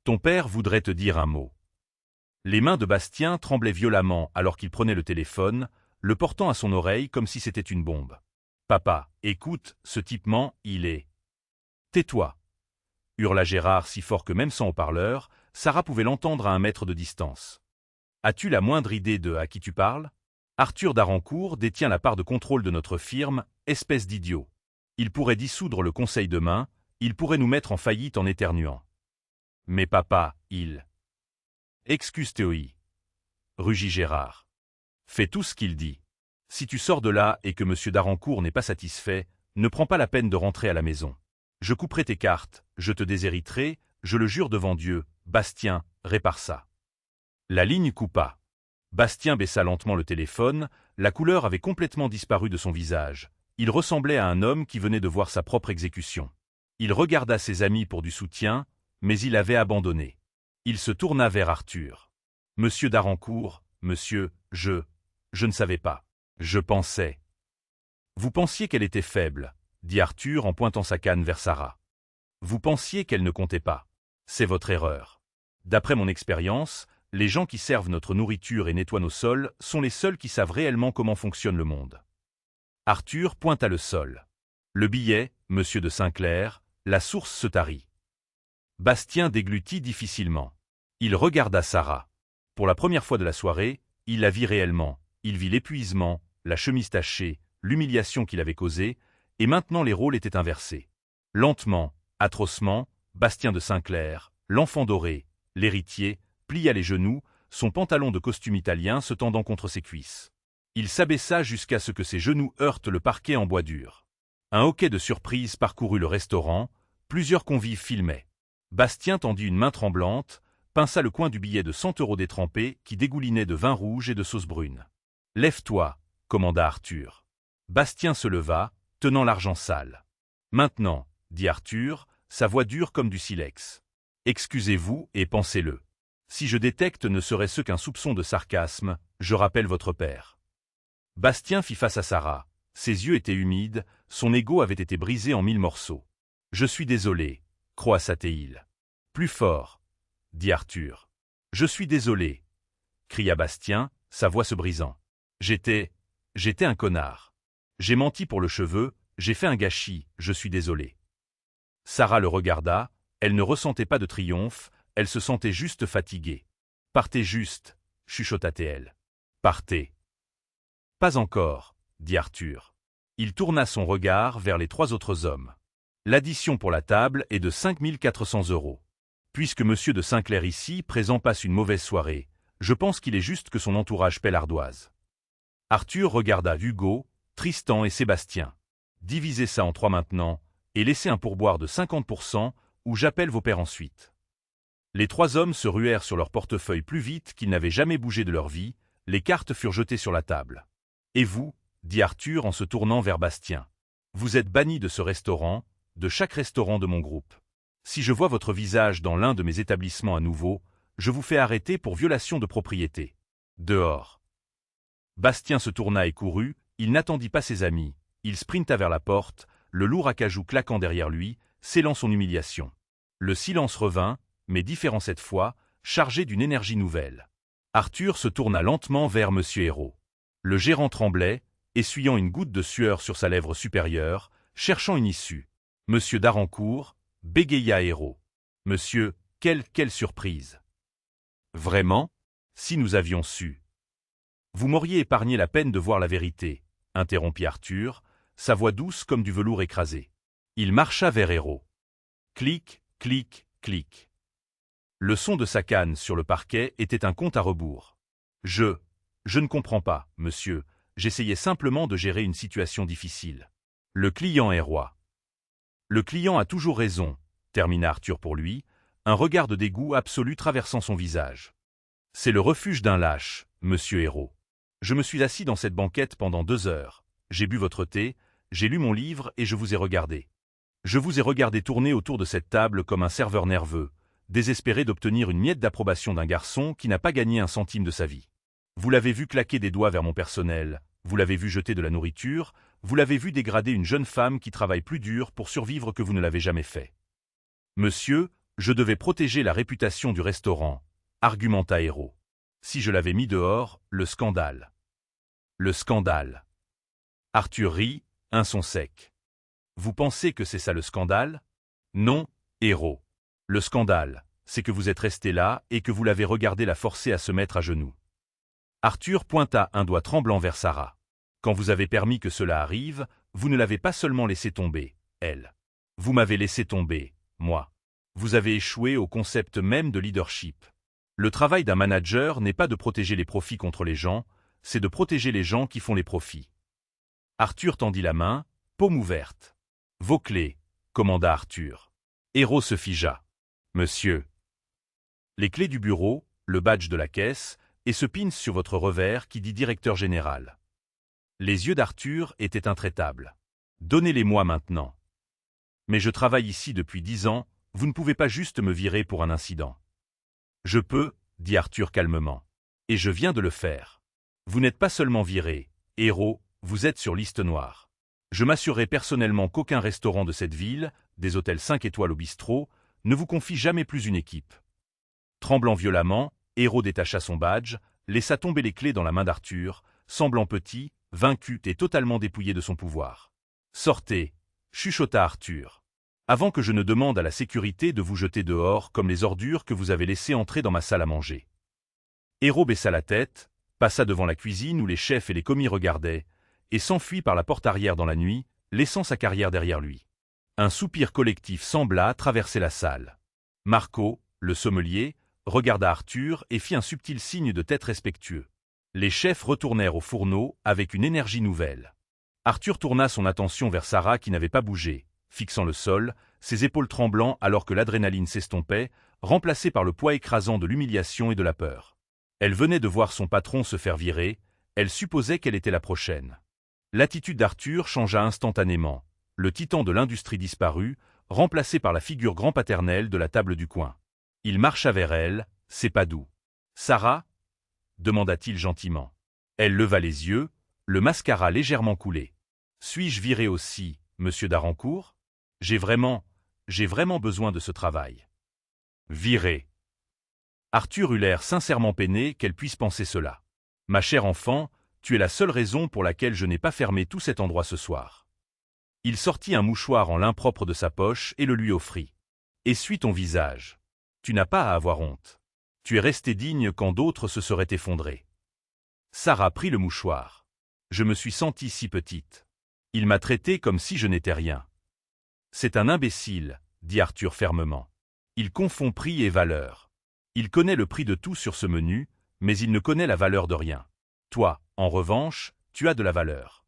S1: Ton père voudrait te dire un mot. Les mains de Bastien tremblaient violemment alors qu'il prenait le téléphone, le portant à son oreille comme si c'était une bombe. Papa, écoute, ce type ment, il est. Tais-toi, hurla Gérard si fort que même sans haut-parleur, Sarah pouvait l'entendre à 1 mètre de distance. As-tu la moindre idée de à qui tu parles? Arthur d'Arancourt détient la part de contrôle de notre firme, espèce d'idiot. Il pourrait dissoudre le conseil demain, il pourrait nous mettre en faillite en éternuant. Mais papa, il... Excuse-toi, rugit Gérard. Fais tout ce qu'il dit. Si tu sors de là et que monsieur d'Arancourt n'est pas satisfait, ne prends pas la peine de rentrer à la maison. Je couperai tes cartes, je te déshériterai, je le jure devant Dieu, Bastien, répare ça. La ligne coupa. Bastien baissa lentement le téléphone, la couleur avait complètement disparu de son visage. Il ressemblait à un homme qui venait de voir sa propre exécution. Il regarda ses amis pour du soutien, mais il avait abandonné. Il se tourna vers Arthur. « Monsieur d'Arancourt, monsieur, je ne savais pas. Je pensais. » « Vous pensiez qu'elle était faible, » dit Arthur en pointant sa canne vers Sarah. « Vous pensiez qu'elle ne comptait pas. C'est votre erreur. D'après mon expérience, les gens qui servent notre nourriture et nettoient nos sols sont les seuls qui savent réellement comment fonctionne le monde. » Arthur pointa le sol. Le billet, monsieur de Saint-Clair, la source se tarit. Bastien déglutit difficilement. Il regarda Sarah. Pour la première fois de la soirée, Il la vit réellement, il vit l'épuisement, la chemise tachée, l'humiliation qu'il avait causée, et maintenant les rôles étaient inversés. Lentement, atrocement, Bastien de Sinclair, l'enfant doré, l'héritier, plia les genoux, son pantalon de costume italien se tendant contre ses cuisses. Il s'abaissa jusqu'à ce que ses genoux heurtent le parquet en bois dur. Un hoquet de surprise parcourut le restaurant, plusieurs convives filmaient. Bastien tendit une main tremblante, pinça le coin du billet de 100 € détrempé qui dégoulinait de vin rouge et de sauce brune. « Lève-toi » commanda Arthur. Bastien se leva, tenant l'argent sale. « Maintenant » dit Arthur, sa voix dure comme du silex. « Excusez-vous et pensez-le. Si je détecte ne serait-ce qu'un soupçon de sarcasme, je rappelle votre père. » Bastien fit face à Sarah. Ses yeux étaient humides, son ego avait été brisé en 1000 morceaux. « Je suis désolé, croassa-t-il. »« Plus fort, » dit Arthur. « Je suis désolé, » cria Bastien, sa voix se brisant. « J'étais un connard. J'ai menti pour le cheveu, j'ai fait un gâchis, je suis désolé. » Sarah le regarda, elle ne ressentait pas de triomphe, elle se sentait juste fatiguée. « Partez juste, » chuchota-t-elle. « Partez. » « Pas encore, » dit Arthur. Il tourna son regard vers les 3 autres hommes. « L'addition pour la table est de 5 400 €. Puisque monsieur de Sinclair ici présent passe une mauvaise soirée, je pense qu'il est juste que son entourage paie l'ardoise. » Arthur regarda Hugo, Tristan et Sébastien. « Divisez ça en 3 maintenant, et laissez un pourboire de 50% ou j'appelle vos pères ensuite. » Les 3 hommes se ruèrent sur leur portefeuille plus vite qu'ils n'avaient jamais bougé de leur vie, les cartes furent jetées sur la table. « Et vous » dit Arthur en se tournant vers Bastien. « Vous êtes banni de ce restaurant, de chaque restaurant de mon groupe. Si je vois votre visage dans l'un de mes établissements à nouveau, je vous fais arrêter pour violation de propriété. Dehors. » Bastien se tourna et courut, il n'attendit pas ses amis, il sprinta vers la porte, le lourd acajou claquant derrière lui, scellant son humiliation. Le silence revint, mais différent cette fois, chargé d'une énergie nouvelle. Arthur se tourna lentement vers Monsieur Hérault. Le gérant tremblait, essuyant une goutte de sueur sur sa lèvre supérieure, cherchant une issue. Monsieur d'Arancourt bégaya Hérault. « Monsieur, quelle surprise !»« Vraiment ? Si nous avions su. »« Vous m'auriez épargné la peine de voir la vérité, » interrompit Arthur, sa voix douce comme du velours écrasé. Il marcha vers Hérault. Clic, clic, clic. Le son de sa canne sur le parquet était un compte à rebours. « Je ne comprends pas, monsieur, j'essayais simplement de gérer une situation difficile. Le client est roi. » « Le client a toujours raison, » termina Arthur pour lui, un regard de dégoût absolu traversant son visage. « C'est le refuge d'un lâche, monsieur Hérault. Je me suis assis dans cette banquette pendant 2 heures, j'ai bu votre thé, j'ai lu mon livre et je vous ai regardé. Je vous ai regardé tourner autour de cette table comme un serveur nerveux, désespéré d'obtenir une miette d'approbation d'un garçon qui n'a pas gagné un centime de sa vie. Vous l'avez vu claquer des doigts vers mon personnel, vous l'avez vu jeter de la nourriture, vous l'avez vu dégrader une jeune femme qui travaille plus dur pour survivre que vous ne l'avez jamais fait. Monsieur, je devais protéger la réputation du restaurant, argumenta Hérault. Si je l'avais mis dehors, le scandale. Le scandale. Arthur rit, un son sec. Vous pensez que c'est ça le scandale? Non, Hérault. Le scandale, c'est que vous êtes resté là et que vous l'avez regardé la forcer à se mettre à genoux. Arthur pointa un doigt tremblant vers Sarah. Quand vous avez permis que cela arrive, vous ne l'avez pas seulement laissé tomber, elle. Vous m'avez laissé tomber, moi. Vous avez échoué au concept même de leadership. Le travail d'un manager n'est pas de protéger les profits contre les gens, c'est de protéger les gens qui font les profits. Arthur tendit la main, paume ouverte. Vos clés, commanda Arthur. Hérault se figea. Monsieur. Les clés du bureau, le badge de la caisse, et ce pins sur votre revers qui dit directeur général. Les yeux d'Arthur étaient intraitables. Donnez-les-moi maintenant. Mais je travaille ici depuis 10 ans, vous ne pouvez pas juste me virer pour un incident. Je peux, dit Arthur calmement. Et je viens de le faire. Vous n'êtes pas seulement viré, Hérault, vous êtes sur liste noire. Je m'assurerai personnellement qu'aucun restaurant de cette ville, des hôtels 5 étoiles au bistrot, ne vous confie jamais plus une équipe. Tremblant violemment, Hérault détacha son badge, laissa tomber les clés dans la main d'Arthur, semblant petit, vaincu et totalement dépouillé de son pouvoir. Sortez, chuchota Arthur. Avant que je ne demande à la sécurité de vous jeter dehors comme les ordures que vous avez laissées entrer dans ma salle à manger. Hérault baissa la tête, passa devant la cuisine où les chefs et les commis regardaient, et s'enfuit par la porte arrière dans la nuit, laissant sa carrière derrière lui. Un soupir collectif sembla traverser la salle. Marco, le sommelier, regarda Arthur et fit un subtil signe de tête respectueux. Les chefs retournèrent au fourneau avec une énergie nouvelle. Arthur tourna son attention vers Sarah qui n'avait pas bougé, fixant le sol, ses épaules tremblant alors que l'adrénaline s'estompait, remplacée par le poids écrasant de l'humiliation et de la peur. Elle venait de voir son patron se faire virer, elle supposait qu'elle était la prochaine. L'attitude d'Arthur changea instantanément. Le titan de l'industrie disparut, remplacé par la figure grand-paternelle de la table du coin. Il marcha vers elle, c'est pas doux. « Sarah » demanda-t-il gentiment. Elle leva les yeux, le mascara légèrement coulé. « Suis-je viré aussi, monsieur d'Arancourt ? J'ai vraiment besoin de ce travail. » Viré. Arthur eut l'air sincèrement peiné qu'elle puisse penser cela. « Ma chère enfant, tu es la seule raison pour laquelle je n'ai pas fermé tout cet endroit ce soir. » Il sortit un mouchoir en lin propre de sa poche et le lui offrit. « Essuie ton visage. Tu n'as pas à avoir honte. Tu es resté digne quand d'autres se seraient effondrés. » Sarah prit le mouchoir. « Je me suis sentie si petite. Il m'a traité comme si je n'étais rien. »« C'est un imbécile, » dit Arthur fermement. « Il confond prix et valeur. Il connaît le prix de tout sur ce menu, mais il ne connaît la valeur de rien. Toi, en revanche, tu as de la valeur. »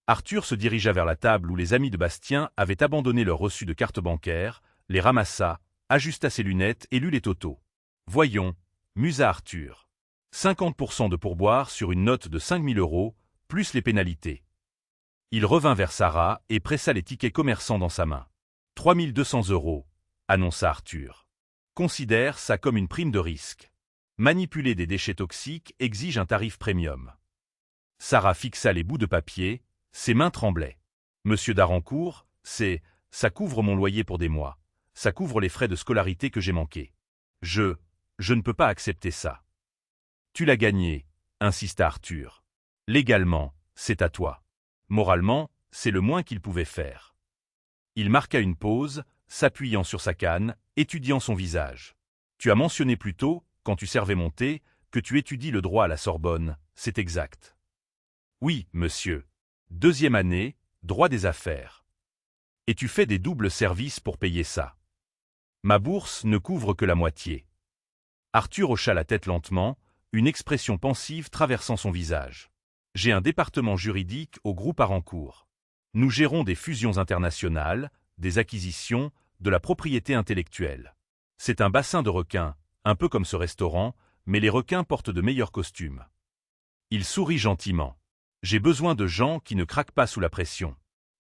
S1: Arthur se dirigea vers la table où les amis de Bastien avaient abandonné leur reçu de carte bancaire, les ramassa, ajusta ses lunettes et lut les totaux. « Voyons, » musa Arthur. 50% de pourboire sur une note de 5 000 €, plus les pénalités. Il revint vers Sarah et pressa les tickets commerçants dans sa main. « 3 200 €, annonça Arthur. « Considère ça comme une prime de risque. Manipuler des déchets toxiques exige un tarif premium. » Sarah fixa les bouts de papier, ses mains tremblaient. « Monsieur d'Arancourt, ça couvre mon loyer pour des mois. Ça couvre les frais de scolarité que j'ai manqués. Je ne peux pas accepter ça. »« Tu l'as gagné, » insista Arthur. « Légalement, c'est à toi. Moralement, c'est le moins qu'il pouvait faire. » Il marqua une pause, s'appuyant sur sa canne, étudiant son visage. « Tu as mentionné plus tôt, quand tu servais mon thé, que tu étudies le droit à la Sorbonne, c'est exact. »« Oui, monsieur. 2e année, droit des affaires. Et tu fais des doubles services pour payer ça. Ma bourse ne couvre que la moitié. » Arthur hocha la tête lentement, une expression pensive traversant son visage. « J'ai un département juridique au groupe Arancourt. Nous gérons des fusions internationales, des acquisitions, de la propriété intellectuelle. C'est un bassin de requins, un peu comme ce restaurant, mais les requins portent de meilleurs costumes. » Il sourit gentiment. « J'ai besoin de gens qui ne craquent pas sous la pression.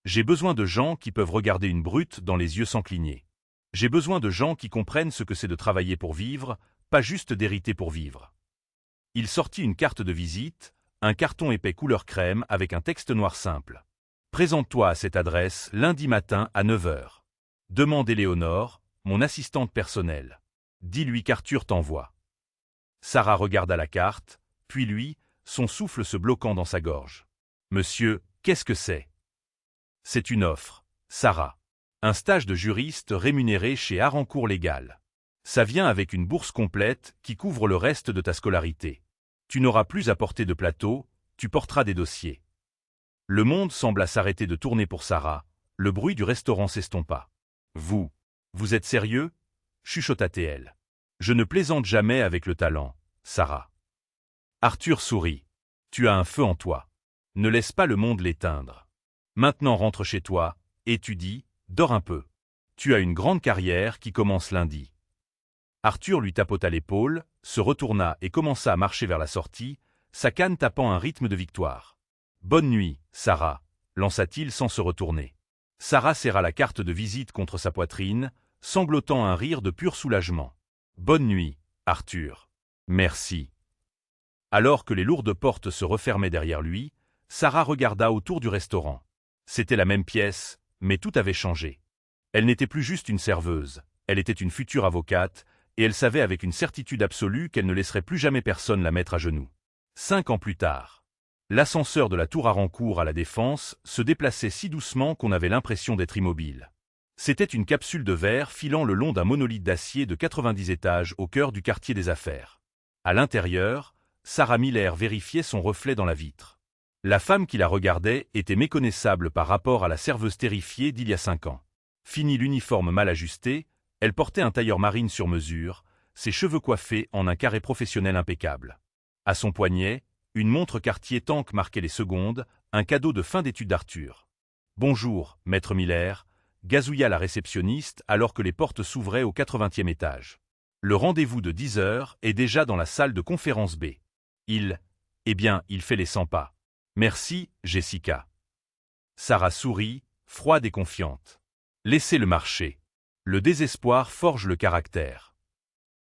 S1: J'ai besoin de gens qui peuvent regarder une brute dans les yeux sans cligner. J'ai besoin de gens qui comprennent ce que c'est de travailler pour vivre, pas juste d'hériter pour vivre. » Il sortit une carte de visite, un carton épais couleur crème avec un texte noir simple. « Présente-toi à cette adresse lundi matin à 9 h. Demande Éléonore, mon assistante personnelle. Dis-lui qu'Arthur t'envoie. » Sarah regarda la carte, puis lui, son souffle se bloquant dans sa gorge. « Monsieur, qu'est-ce que c'est ? » ?»« C'est une offre, Sarah. Un stage de juriste rémunéré chez Arancourt Légal. Ça vient avec une bourse complète qui couvre le reste de ta scolarité. Tu n'auras plus à porter de plateau, tu porteras des dossiers. » Le monde sembla s'arrêter de tourner pour Sarah, le bruit du restaurant s'estompa. « Vous êtes sérieux ?» chuchota-t-elle. « Je ne plaisante jamais avec le talent, Sarah. » Arthur sourit. « Tu as un feu en toi. Ne laisse pas le monde l'éteindre. Maintenant rentre chez toi, étudie, dors un peu. Tu as une grande carrière qui commence lundi. » Arthur lui tapota l'épaule, se retourna et commença à marcher vers la sortie, sa canne tapant un rythme de victoire. « Bonne nuit, Sarah » lança-t-il sans se retourner. Sarah serra la carte de visite contre sa poitrine, sanglotant un rire de pur soulagement. « Bonne nuit, Arthur. Merci. » Alors que les lourdes portes se refermaient derrière lui, Sarah regarda autour du restaurant. C'était la même pièce, mais tout avait changé. Elle n'était plus juste une serveuse, elle était une future avocate, et elle savait avec une certitude absolue qu'elle ne laisserait plus jamais personne la mettre à genoux. 5 ans plus tard, l'ascenseur de la tour Arancourt à la Défense se déplaçait si doucement qu'on avait l'impression d'être immobile. C'était une capsule de verre filant le long d'un monolithe d'acier de 90 étages au cœur du quartier des affaires. À l'intérieur, Sarah Miller vérifiait son reflet dans la vitre. La femme qui la regardait était méconnaissable par rapport à la serveuse terrifiée d'il y a 5 ans. Fini l'uniforme mal ajusté, elle portait un tailleur marine sur mesure, ses cheveux coiffés en un carré professionnel impeccable. À son poignet, une montre Cartier Tank marquait les secondes, un cadeau de fin d'études d'Arthur. « Bonjour, maître Miller », gazouilla la réceptionniste alors que les portes s'ouvraient au 80e étage. Le rendez-vous de 10 heures est déjà dans la salle de conférence B. Il fait les 100 pas. Merci, Jessica. Sarah sourit, froide et confiante. Laissez-le marcher. Le désespoir forge le caractère.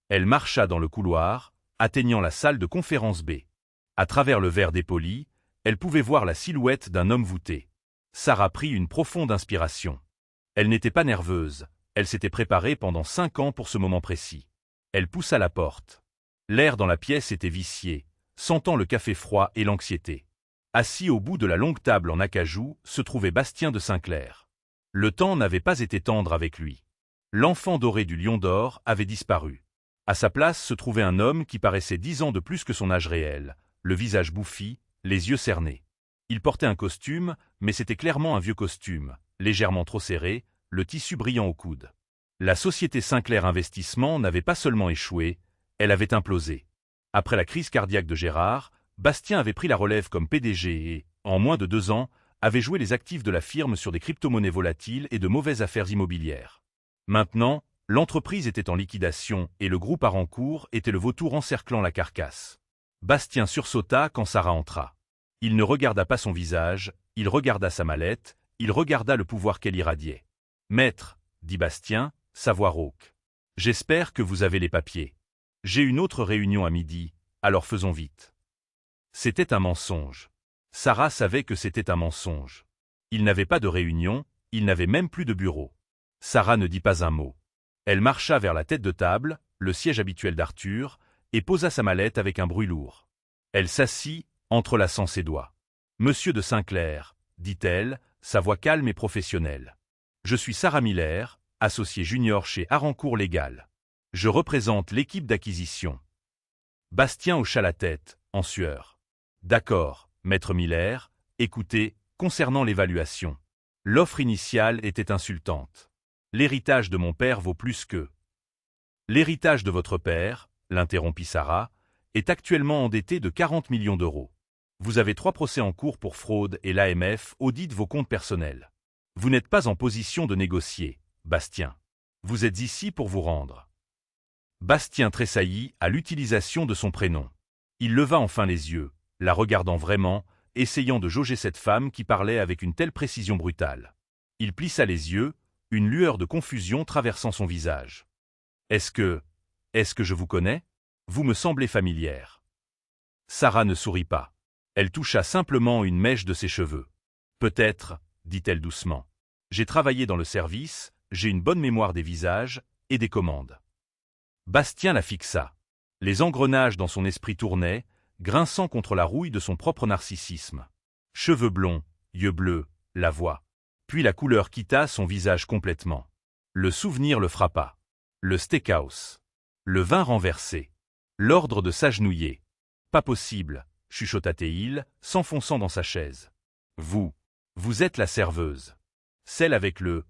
S1: Elle marcha dans le couloir, atteignant la salle de conférence B. À travers le verre dépoli, elle pouvait voir la silhouette d'un homme voûté. Sarah prit une profonde inspiration. Elle n'était pas nerveuse, elle s'était préparée pendant 5 ans pour ce moment précis. Elle poussa la porte. L'air dans la pièce était vicié, sentant le café froid et l'anxiété. Assis au bout de la longue table en acajou se trouvait Bastien de Sinclair. Le temps n'avait pas été tendre avec lui. L'enfant doré du Lion d'Or avait disparu. À sa place se trouvait un homme qui paraissait 10 ans de plus que son âge réel, le visage bouffi, les yeux cernés. Il portait un costume, mais c'était clairement un vieux costume, légèrement trop serré, le tissu brillant au coude. La société Sinclair Investissement n'avait pas seulement échoué, elle avait implosé. Après la crise cardiaque de Gérard, Bastien avait pris la relève comme PDG et, en moins de 2 ans, avait joué les actifs de la firme sur des crypto-monnaies volatiles et de mauvaises affaires immobilières. Maintenant, l'entreprise était en liquidation et le groupe Harrencourt était le vautour encerclant la carcasse. Bastien sursauta quand Sarah entra. Il ne regarda pas son visage, il regarda sa mallette, il regarda le pouvoir qu'elle irradiait. « Maître, » dit Bastien, sa voix rauque. « J'espère que vous avez les papiers. J'ai une autre réunion à midi, alors faisons vite. » C'était un mensonge. Sarah savait que c'était un mensonge. Il n'avait pas de réunion, il n'avait même plus de bureau. Sarah ne dit pas un mot. Elle marcha vers la tête de table, le siège habituel d'Arthur, et posa sa mallette avec un bruit lourd. Elle s'assit, entrelaçant ses doigts. « Monsieur de Sinclair, » dit-elle, sa voix calme et professionnelle. « Je suis Sarah Miller, associée junior chez Harrencourt Légal. Je représente l'équipe d'acquisition. » Bastien hocha la tête, en sueur. « D'accord, maître Miller, écoutez, concernant l'évaluation. L'offre initiale était insultante. L'héritage de mon père vaut plus que... » « L'héritage de votre père, » l'interrompit Sarah, « est actuellement endetté de 40 millions d'euros. Vous avez 3 procès en cours pour fraude et l'AMF audite vos comptes personnels. Vous n'êtes pas en position de négocier, Bastien. Vous êtes ici pour vous rendre. » Bastien tressaillit à l'utilisation de son prénom. Il leva enfin les yeux, la regardant vraiment, essayant de jauger cette femme qui parlait avec une telle précision brutale. Il plissa les yeux, une lueur de confusion traversant son visage. « Est-ce que je vous connais? Vous me semblez familière. » Sarah ne sourit pas. Elle toucha simplement une mèche de ses cheveux. « Peut-être, » dit-elle doucement. « J'ai travaillé dans le service, j'ai une bonne mémoire des visages et des commandes. » Bastien la fixa. Les engrenages dans son esprit tournaient, grinçant contre la rouille de son propre narcissisme. Cheveux blonds, yeux bleus, la voix. Puis la couleur quitta son visage complètement. Le souvenir le frappa. Le steakhouse. Le vin renversé. L'ordre de s'agenouiller. « Pas possible, » chuchota-t-il, s'enfonçant dans sa chaise. « Vous êtes la serveuse. Celle avec le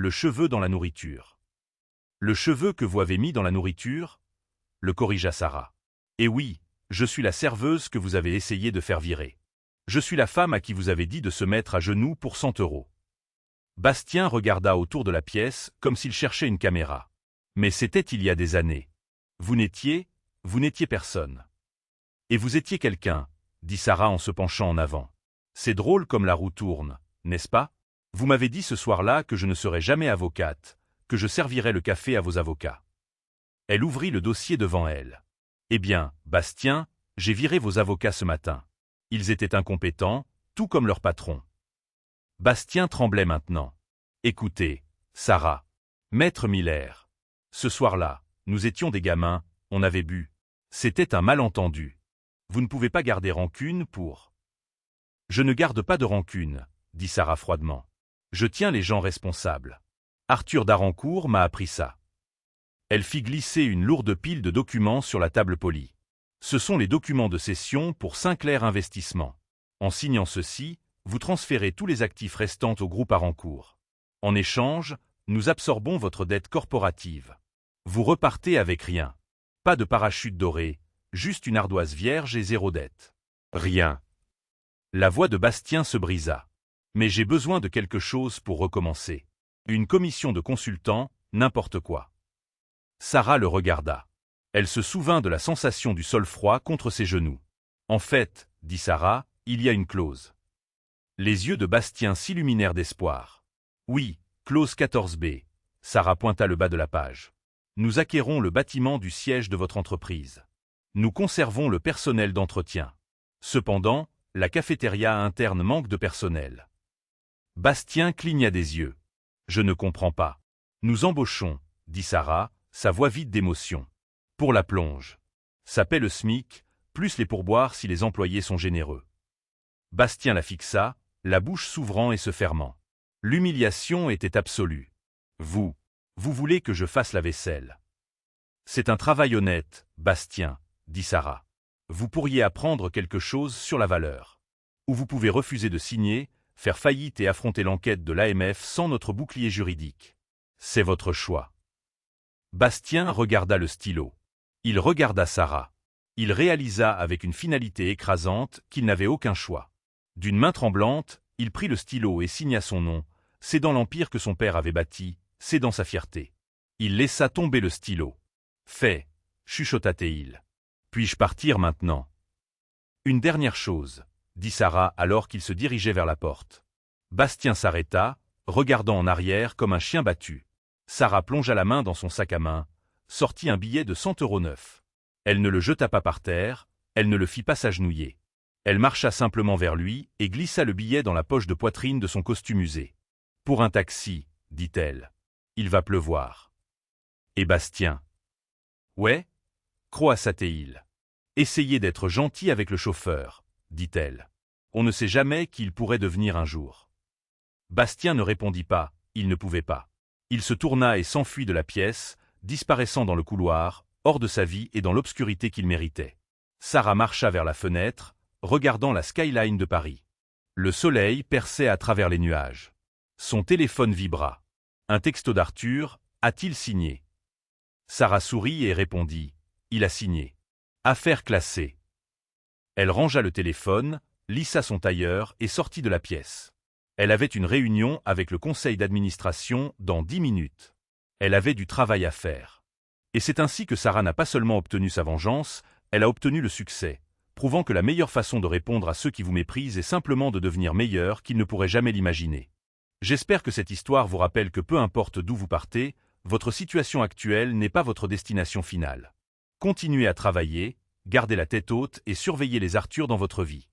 S1: cheveu dans la nourriture. » « Le cheveu que vous avez mis dans la nourriture ?» le corrigea Sarah. « Eh oui, je suis la serveuse que vous avez essayé de faire virer. Je suis la femme à qui vous avez dit de se mettre à genoux pour 100 euros. » Bastien regarda autour de la pièce comme s'il cherchait une caméra. Mais c'était il y a des années. Vous n'étiez personne. Et vous étiez quelqu'un, dit Sarah en se penchant en avant. C'est drôle comme la roue tourne, n'est-ce pas? Vous m'avez dit ce soir-là que je ne serais jamais avocate, que je servirais le café à vos avocats. Elle ouvrit le dossier devant elle. Eh bien, Bastien, j'ai viré vos avocats ce matin. Ils étaient incompétents, tout comme leur patron. Bastien tremblait maintenant. Écoutez, Sarah, maître Miller. Ce soir-là, nous étions des gamins, on avait bu. C'était un malentendu. Vous ne pouvez pas garder rancune pour... Je ne garde pas de rancune, dit Sarah froidement. Je tiens les gens responsables. Arthur d'Harrencourt m'a appris ça. Elle fit glisser une lourde pile de documents sur la table polie. Ce sont les documents de cession pour Sinclair Investissement. En signant ceci, vous transférez tous les actifs restants au groupe Harncourt. En échange, nous absorbons votre dette corporative. Vous repartez avec rien. Pas de parachute doré, juste une ardoise vierge et zéro dette. Rien. La voix de Bastien se brisa. Mais j'ai besoin de quelque chose pour recommencer. Une commission de consultants, n'importe quoi. Sarah le regarda. Elle se souvint de la sensation du sol froid contre ses genoux. En fait, dit Sarah, il y a une clause. Les yeux de Bastien s'illuminèrent d'espoir. Oui, clause 14b. Sarah pointa le bas de la page. Nous acquérons le bâtiment du siège de votre entreprise. Nous conservons le personnel d'entretien. Cependant, la cafétéria interne manque de personnel. Bastien cligna des yeux. Je ne comprends pas. Nous embauchons, dit Sarah, sa voix vide d'émotion. Pour la plonge. Ça paie le SMIC, plus les pourboires si les employés sont généreux. Bastien la fixa, la bouche s'ouvrant et se fermant. L'humiliation était absolue. Vous voulez que je fasse la vaisselle. C'est un travail honnête, Bastien, dit Sarah. Vous pourriez apprendre quelque chose sur la valeur. Ou vous pouvez refuser de signer, faire faillite et affronter l'enquête de l'AMF sans notre bouclier juridique. C'est votre choix. Bastien regarda le stylo. Il regarda Sarah. Il réalisa avec une finalité écrasante qu'il n'avait aucun choix. D'une main tremblante, il prit le stylo et signa son nom, cédant l'empire que son père avait bâti, cédant sa fierté. Il laissa tomber le stylo. Fait, chuchota-t-il. Puis-je partir maintenant? Une dernière chose, dit Sarah alors qu'il se dirigeait vers la porte. Bastien s'arrêta, regardant en arrière comme un chien battu. Sarah plongea la main dans son sac à main, sortit un billet de 100 € neuf. Elle ne le jeta pas par terre, elle ne le fit pas s'agenouiller. Elle marcha simplement vers lui et glissa le billet dans la poche de poitrine de son costume usé. Pour un taxi, dit-elle. Il va pleuvoir. Et Bastien? Ouais? Croassa-t-il. Essayez d'être gentil avec le chauffeur, dit-elle. On ne sait jamais qui il pourrait devenir un jour. Bastien ne répondit pas, il ne pouvait pas. Il se tourna et s'enfuit de la pièce, disparaissant dans le couloir, hors de sa vie et dans l'obscurité qu'il méritait. Sarah marcha vers la fenêtre, regardant la skyline de Paris. Le soleil perçait à travers les nuages. Son téléphone vibra. Un texto d'Arthur, a-t-il signé? Sarah sourit et répondit, il a signé. Affaire classée. Elle rangea le téléphone, lissa son tailleur et sortit de la pièce. Elle avait une réunion avec le conseil d'administration dans 10 minutes. Elle avait du travail à faire. Et c'est ainsi que Sarah n'a pas seulement obtenu sa vengeance, elle a obtenu le succès, prouvant que la meilleure façon de répondre à ceux qui vous méprisent est simplement de devenir meilleur qu'ils ne pourraient jamais l'imaginer. J'espère que cette histoire vous rappelle que peu importe d'où vous partez, votre situation actuelle n'est pas votre destination finale. Continuez à travailler, gardez la tête haute et surveillez les Arthurs dans votre vie.